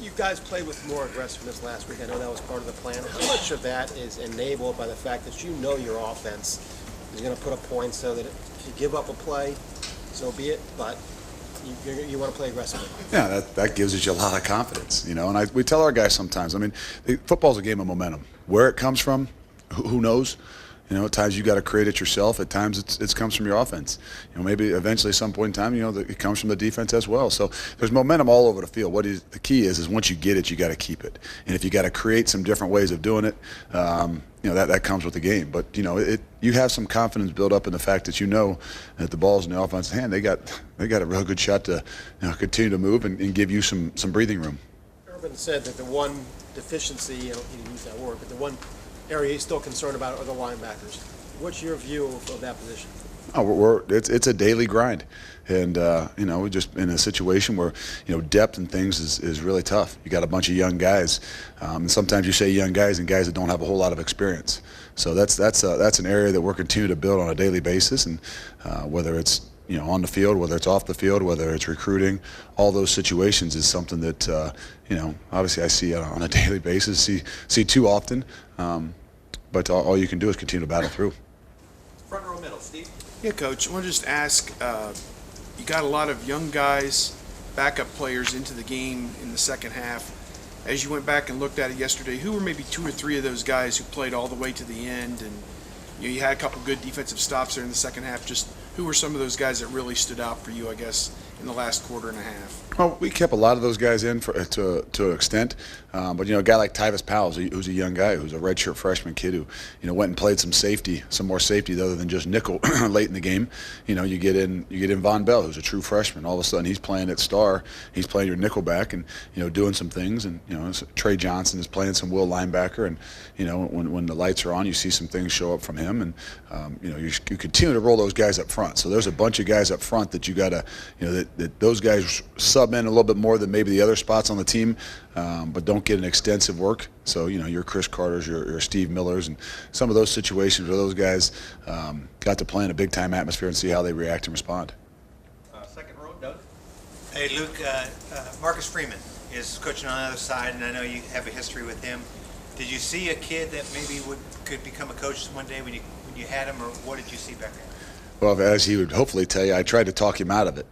You guys played with more aggressiveness last week. I know that was part of the plan. How much of that is enabled by the fact that you know your offense is going to put up points, so that if you give up a play, so be it, but you want to play aggressively? Yeah, that gives you a lot of confidence, you know. And we tell our guys sometimes, I mean, football's a game of momentum. Where it comes from, who knows? You know, at times you got to create it yourself. At times it comes from your offense. You know, maybe eventually, at some point in time, you know, it comes from the defense as well. So there's momentum all over the field. The key is once you get it, you got to keep it. And if you got to create some different ways of doing it, you know, that comes with the game. But you know, you have some confidence built up in the fact that you know that the ball's in the offense's hand. They got a real good shot to, you know, continue to move and give you some breathing room. Urban said that the one deficiency, you know, he didn't use that word, but the one area he's still concerned about are the linebackers. What's your view of that position? Oh, it's a daily grind, and you know, we're just in a situation where, you know, depth and things is really tough. You got a bunch of young guys, and sometimes you say young guys and guys that don't have a whole lot of experience. So that's an area that we're continuing to build on a daily basis, and whether it's, you know, on the field, whether it's off the field, whether it's recruiting, all those situations is something that you know, obviously I see on a daily basis, see too often, but all you can do is continue to battle through. Front row middle, Steve. Yeah, Coach, I want to just ask, you got a lot of young guys, backup players into the game in the second half. As you went back and looked at it yesterday, who were maybe 2 or 3 of those guys who played all the way to the end? And you had a couple good defensive stops there in the second half. Just who were some of those guys that really stood out for you, I guess, in the last quarter and a half? Well, we kept a lot of those guys in to an extent, but you know, a guy like Tyvis Powell, who's a young guy, who's a redshirt freshman kid who, you know, went and played some more safety other than just nickel late in the game. You know, you get in Von Bell, who's a true freshman. All of a sudden, he's playing at star. He's playing your nickel back and, you know, doing some things. And you know, Trey Johnson is playing some will linebacker. And you know, when the lights are on, you see some things show up from him. And you know, you continue to roll those guys up front. So there's a bunch of guys up front that you got to, you know, that those guys sub in a little bit more than maybe the other spots on the team, but don't get an extensive work. So, you know, your Chris Carters, your Steve Millers, and some of those situations where those guys got to play in a big-time atmosphere and see how they react and respond. Second row, Doug. Hey, Luke, Marcus Freeman is coaching on the other side, and I know you have a history with him. Did you see a kid that maybe could become a coach one day when you had him, or what did you see back there? Well, as he would hopefully tell you, I tried to talk him out of it,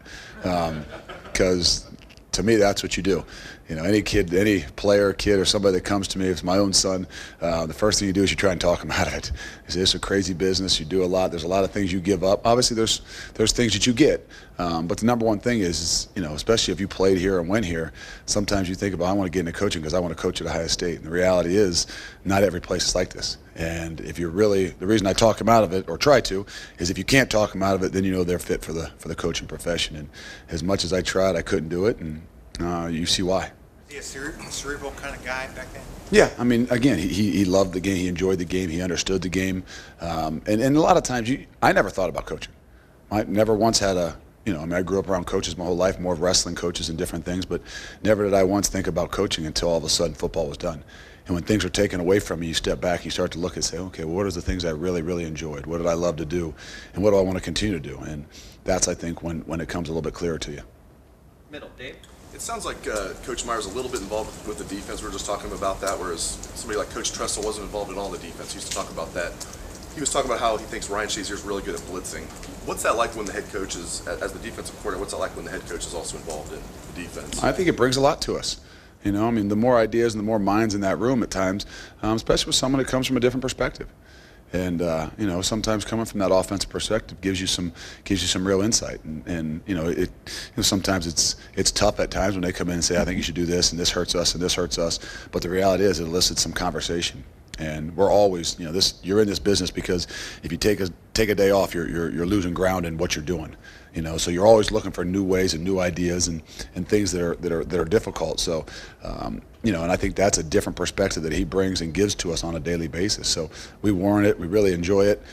because to me, that's what you do. You know, any kid, any player, kid, or somebody that comes to me, if it's my own son, the first thing you do is you try and talk him out of it. You say, it's a crazy business. You do a lot. There's a lot of things you give up. Obviously, there's things that you get. But the number one thing is, you know, especially if you played here and went here, sometimes you think about, I want to get into coaching because I want to coach at Ohio State. And the reality is, not every place is like this. And if you're really, the reason I talk them out of it, or try to, is if you can't talk them out of it, then you know they're fit for the coaching profession. And as much as I tried, I couldn't do it, and you see why. Is he a cerebral kind of guy back then? Yeah, I mean, again, he loved the game, he enjoyed the game, he understood the game, and a lot of times, I never thought about coaching. I never once had you know, I mean, I grew up around coaches my whole life, more of wrestling coaches and different things, but never did I once think about coaching until all of a sudden football was done. And when things are taken away from you, you step back, you start to look and say, okay, well, what are the things I really, really enjoyed? What did I love to do? And what do I want to continue to do? And that's, I think, when it comes a little bit clearer to you. Middle, Dave. It sounds like Coach Meyer's a little bit involved with the defense. We were just talking about that, whereas somebody like Coach Tressel wasn't involved at all in the defense. He used to talk about that. He was talking about how he thinks Ryan Shazier is really good at blitzing. What's that like when the head coach is, as the defensive coordinator, what's that like when the head coach is also involved in the defense? I think it brings a lot to us. You know, I mean, the more ideas and the more minds in that room at times, especially with someone that comes from a different perspective. And you know, sometimes coming from that offensive perspective gives you some real insight. And you know, sometimes it's tough at times when they come in and say, I think you should do this, and this hurts us, and this hurts us. But the reality is, it elicits some conversation. And we're always, you know, you're in this business because if you take a day off, you're losing ground in what you're doing. You know, so you're always looking for new ways and new ideas and things that are difficult. So, you know, and I think that's a different perspective that he brings and gives to us on a daily basis. So we warrant it. We really enjoy it.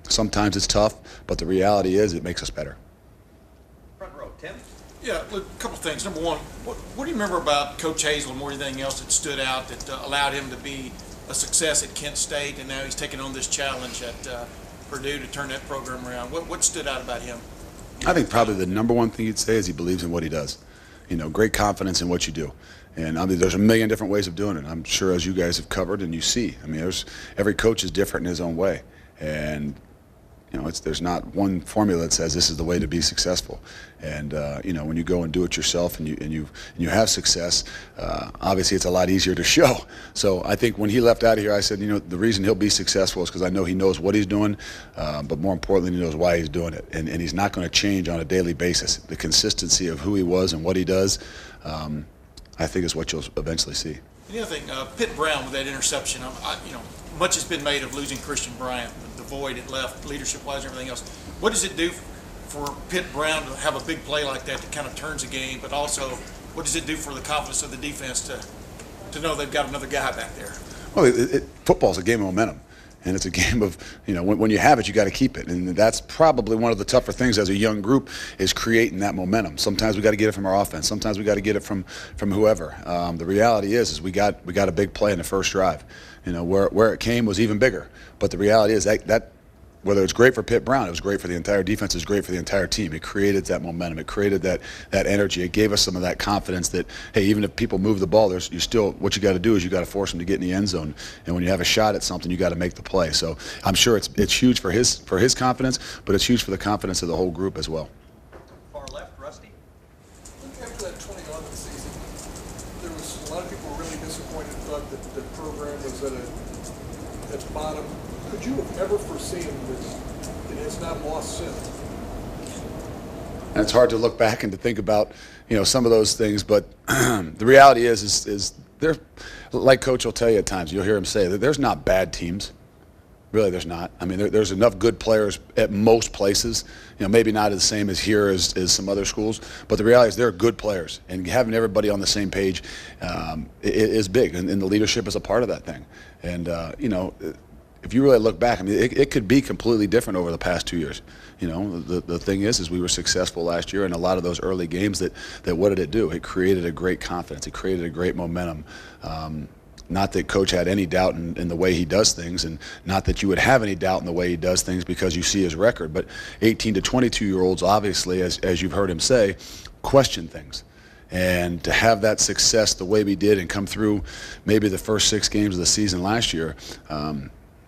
Sometimes it's tough, but the reality is it makes us better. Front row, Tim. Yeah, look, a couple things. Number one, what do you remember about Coach Hazel more than anything else that stood out that allowed him to be a success at Kent State, and now he's taking on this challenge at Purdue to turn that program around? What stood out about him? I think probably the number one thing you'd say is he believes in what he does. great confidence in what you do. And I mean, there's a million different ways of doing it. I'm sure, as you guys have covered and you see. I mean, every coach is different in his own way, and there's not one formula that says this is the way to be successful. And when you go and do it yourself and you have success, obviously it's a lot easier to show. So I think when he left out of here, I said, the reason he'll be successful is because I know he knows what he's doing, but more importantly, he knows why he's doing it. And he's not going to change on a daily basis. The consistency of who he was and what he does, I think, is what you'll eventually see. And the other thing, Pitt Brown with that interception, much has been made of losing Christian Bryant, the void it left leadership-wise and everything else. What does it do for Pitt Brown to have a big play like that that kind of turns a game, but also what does it do for the confidence of the defense to know they've got another guy back there? Well, football's a game of momentum. And it's a game of, when you have it, you got to keep it. And that's probably one of the tougher things as a young group is creating that momentum. Sometimes we got to get it from our offense. Sometimes we got to get it from whoever. The reality is we got a big play in the first drive. Where it came was even bigger. But the reality is that whether it's great for Pitt Brown, it was great for the entire defense, it was great for the entire team. It created that momentum. It created that energy. It gave us some of that confidence that, hey, even if people move the ball, what you got to do is you got to force them to get in the end zone. And when you have a shot at something, you got to make the play. So I'm sure it's huge for his confidence, but it's huge for the confidence of the whole group as well. Far left, Rusty. After that 2011 season, there was a lot of people were really disappointed, thought that the program was at its bottom. Could you have ever foreseen this? It has not lost since. And it's hard to look back and to think about, some of those things. But the reality is there, like Coach will tell you at times, you'll hear him say that there's not bad teams. Really, there's not. I mean, there's enough good players at most places. Maybe not the same as here as some other schools. But the reality is there are good players. And having everybody on the same page is big. And the leadership is a part of that thing. And, if you really look back, I mean, it could be completely different over the past 2 years. The thing is we were successful last year in a lot of those early games that what did it do? It created a great confidence. It created a great momentum. Not that Coach had any doubt in the way he does things, and not that you would have any doubt in the way he does things because you see his record. But 18 to 22-year-olds, obviously, as you've heard him say, question things. And to have that success the way we did and come through maybe the first 6 games of the season last year,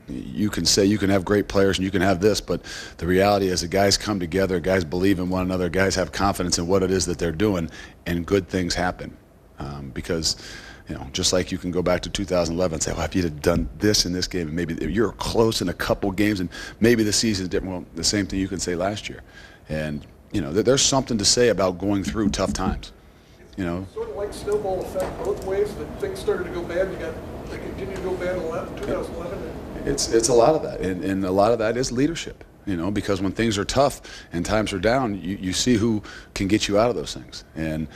you can say you can have great players and you can have this, but the reality is the guys come together, guys believe in one another, guys have confidence in what it is that they're doing, and good things happen. Because, just like you can go back to 2011 and say, well, if you'd have done this in this game, and maybe you're close in a couple games and maybe the season's different. Well, the same thing you can say last year. And, there's something to say about going through tough times. Sort of like snowball effect both ways, that things started to go bad, they continued to go bad in 2011. It's a lot of that, and a lot of that is leadership. Because when things are tough and times are down, you see who can get you out of those things. And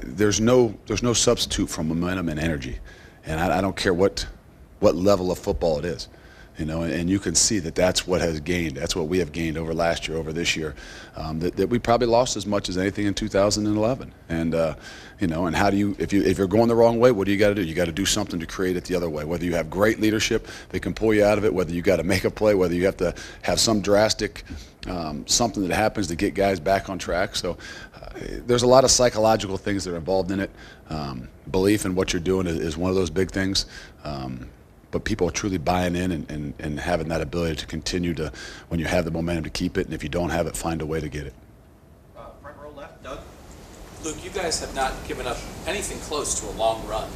there's no substitute for momentum and energy. And I don't care what level of football it is. And you can see that's what has gained. That's what we have gained over last year, over this year. That we probably lost as much as anything in 2011. And and how do you, if you're going the wrong way, what do you got to do? You got to do something to create it the other way. Whether you have great leadership that can pull you out of it, whether you got to make a play, whether you have to have some drastic something that happens to get guys back on track. So there's a lot of psychological things that are involved in it. Belief in what you're doing is one of those big things. But people are truly buying in and having that ability to continue to, when you have the momentum, to keep it, and if you don't have it, find a way to get it. Front row left, Doug. Luke, you guys have not given up anything close to a long run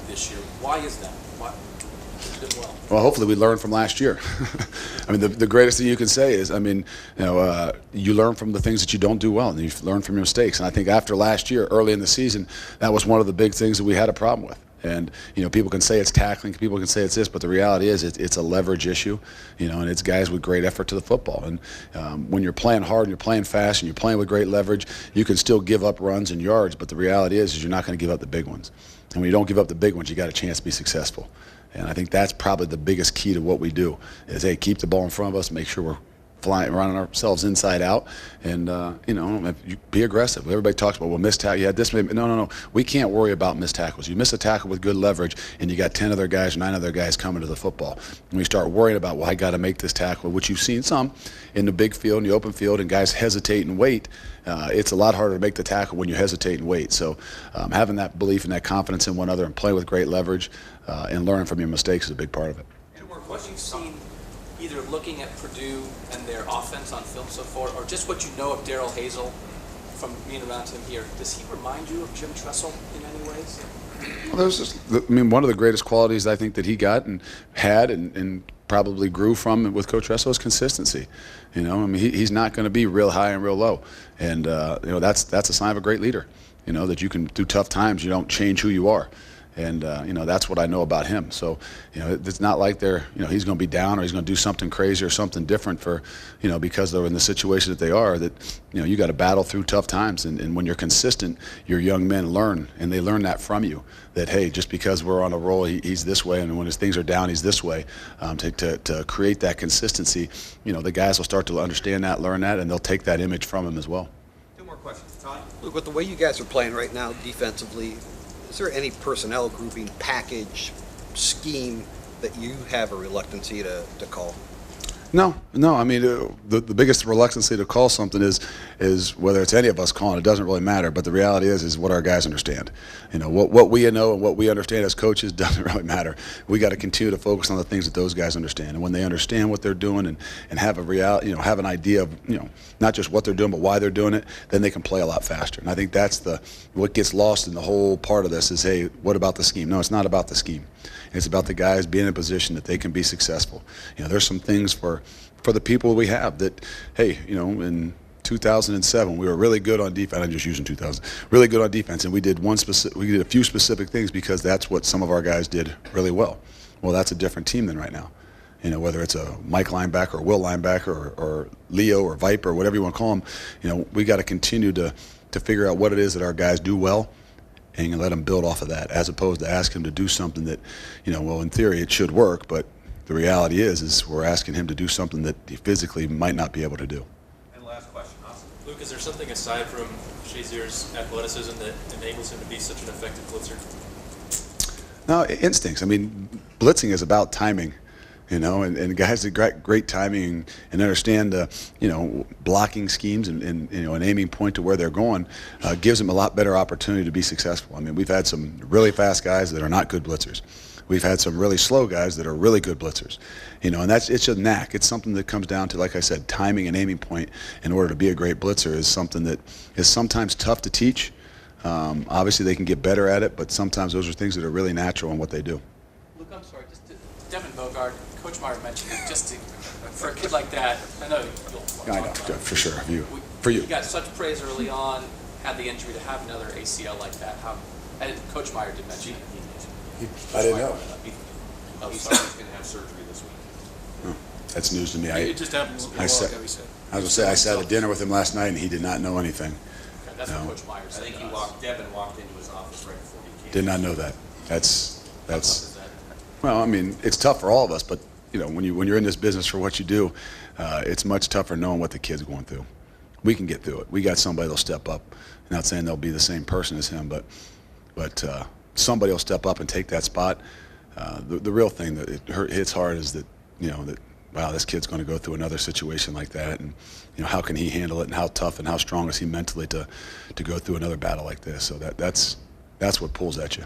this year. Why is that? Why? You did well. Well, hopefully we learned from last year. I mean, the greatest thing you can say is, you learn from the things that you don't do well, and you learn from your mistakes. And I think after last year, early in the season, that was one of the big things that we had a problem with. And, people can say it's tackling, people can say it's this, but the reality is it's a leverage issue, and it's guys with great effort to the football. And when you're playing hard and you're playing fast and you're playing with great leverage, you can still give up runs and yards, but the reality is you're not going to give up the big ones. And when you don't give up the big ones, you got a chance to be successful. And I think that's probably the biggest key to what we do is, hey, keep the ball in front of us, make sure we're running ourselves inside out, and if you be aggressive. Everybody talks about, well, missed tackle. Yeah, this. No. We can't worry about missed tackles. You miss a tackle with good leverage, and you got 10 other guys, 9 other guys coming to the football. When you start worrying about, well, I got to make this tackle, which you've seen some in the big field, in the open field, and guys hesitate and wait. It's a lot harder to make the tackle when you hesitate and wait. So having that belief and that confidence in one another and playing with great leverage and learning from your mistakes is a big part of it. What you've seen, either looking at Purdue and their offense on film so far, or just what you know of Darrell Hazel from being around him here, does he remind you of Jim Tressel in any ways? Well, one of the greatest qualities I think that he got and had and probably grew from with Coach Tressel is consistency. He's not going to be real high and real low, and that's a sign of a great leader. That you can, through tough times, you don't change who you are. And that's what I know about him. So it's not like he's going to be down or he's going to do something crazy or something different because they're in the situation that they are. That you got to battle through tough times, and when you're consistent, your young men learn, and they learn that from you. That hey, just because we're on a roll, he's this way, and when his things are down, he's this way. To create that consistency, the guys will start to understand that, learn that, and they'll take that image from him as well. 2 more questions. Todd? Luke, with the way you guys are playing right now defensively, is there any personnel grouping, package, scheme that you have a reluctancy to call? No. I mean, the biggest reluctancy to call something is whether it's any of us calling. It doesn't really matter. But the reality is what our guys understand. What we know and what we understand as coaches doesn't really matter. We got to continue to focus on the things that those guys understand. And when they understand what they're doing and have have an idea of not just what they're doing but why they're doing it, then they can play a lot faster. And I think that's what gets lost in the whole part of this is, hey, what about the scheme? No, it's not about the scheme. It's about the guys being in a position that they can be successful. There's some things for the people we have that, hey, in 2007 we were really good on defense. I'm just using 2000. Really good on defense, and we did a few specific things because that's what some of our guys did really well. Well, that's a different team than right now. Whether it's a Mike linebacker or Will linebacker or Leo or Viper or whatever you want to call them, we got to continue to figure out what it is that our guys do well, and let them build off of that, as opposed to ask him to do something that, well, in theory it should work, but the reality is we're asking him to do something that he physically might not be able to do. And last question, Austin. Luke, is there something aside from Shazier's athleticism that enables him to be such an effective blitzer? No, instincts. I mean, blitzing is about timing. And guys that got great timing and understand the, blocking schemes and an aiming point to where they're going gives them a lot better opportunity to be successful. I mean, we've had some really fast guys that are not good blitzers. We've had some really slow guys that are really good blitzers. And it's a knack. It's something that comes down to, like I said, timing and aiming point in order to be a great blitzer is something that is sometimes tough to teach. Obviously, they can get better at it, but sometimes those are things that are really natural in what they do. Luke, I'm sorry, Devin Bogard, Coach Meyer mentioned it, for a kid like that, I know you'll I know, for sure. For you. He got such praise early on, had the injury to have another ACL like that. Coach Meyer did mention it. I didn't know. He said he's going to have surgery this week. That's news to me. It just happens a while ago, he said. I was going to say, I sat at dinner with him last night, and he did not know anything. Okay, that's what Coach Meyer said. I think Devin walked into his office right before he came. Did not know that. That's well, I mean, it's tough for all of us, but when you're in this business for what you do, it's much tougher knowing what the kid's going through. We can get through it. We got somebody that'll step up. I'm not saying they'll be the same person as him, but somebody will step up and take that spot. The real thing that hits hard is that that wow, this kid's going to go through another situation like that, and how can he handle it, and how tough and how strong is he mentally to go through another battle like this? So that's what pulls at you.